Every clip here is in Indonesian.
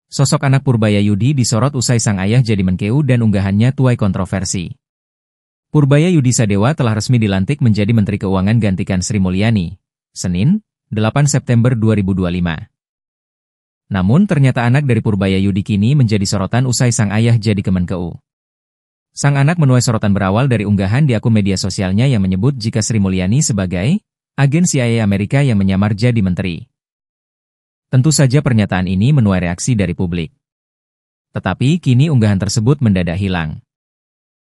Sosok anak Purbaya Yudi disorot usai sang ayah jadi menkeu dan unggahannya tuai kontroversi. Purbaya Yudi Sadewa telah resmi dilantik menjadi Menteri Keuangan gantikan Sri Mulyani, Senin, 8 September 2025. Namun ternyata anak dari Purbaya Yudi kini menjadi sorotan usai sang ayah jadi Kemenkeu. Sang anak menuai sorotan berawal dari unggahan di akun media sosialnya yang menyebut jika Sri Mulyani sebagai agen CIA Amerika yang menyamar jadi menteri. Tentu saja pernyataan ini menuai reaksi dari publik. Tetapi kini unggahan tersebut mendadak hilang.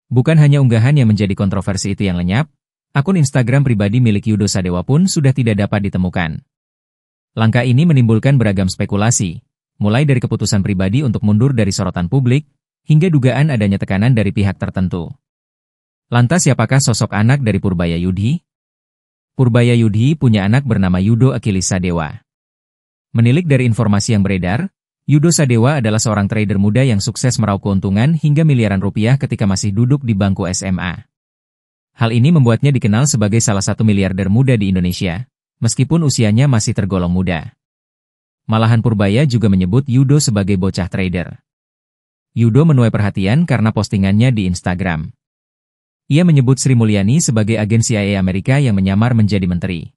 Bukan hanya unggahan yang menjadi kontroversi itu yang lenyap, akun Instagram pribadi milik Yudo Sadewa pun sudah tidak dapat ditemukan. Langkah ini menimbulkan beragam spekulasi, mulai dari keputusan pribadi untuk mundur dari sorotan publik, hingga dugaan adanya tekanan dari pihak tertentu. Lantas siapakah sosok anak dari Purbaya Yudi? Purbaya Yudi punya anak bernama Yudo Achilles Sadewa. Menilik dari informasi yang beredar, Yudo Sadewa adalah seorang trader muda yang sukses meraup keuntungan hingga miliaran rupiah ketika masih duduk di bangku SMA. Hal ini membuatnya dikenal sebagai salah satu miliarder muda di Indonesia, meskipun usianya masih tergolong muda. Malahan Purbaya juga menyebut Yudo sebagai bocah trader. Yudo menuai perhatian karena postingannya di Instagram. Ia menyebut Sri Mulyani sebagai agen CIA Amerika yang menyamar menjadi menteri.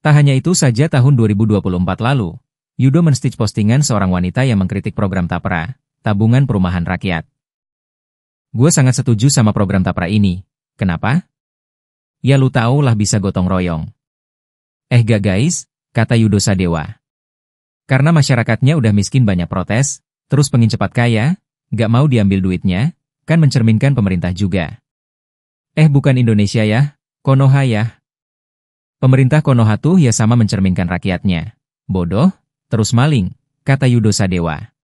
Tak hanya itu saja, tahun 2024 lalu, Yudo men-stitch postingan seorang wanita yang mengkritik program Tapra, Tabungan Perumahan Rakyat. Gue sangat setuju sama program Tapra ini. Kenapa? Ya lu tahu lah bisa gotong royong. Gak guys, kata Yudo Sadewa. Karena masyarakatnya udah miskin banyak protes, terus pengen cepat kaya, gak mau diambil duitnya, kan mencerminkan pemerintah juga. Bukan Indonesia ya, Konoha ya. Pemerintah Konoha tuh ya sama mencerminkan rakyatnya. Bodoh, terus maling, kata Yudo Sadewa.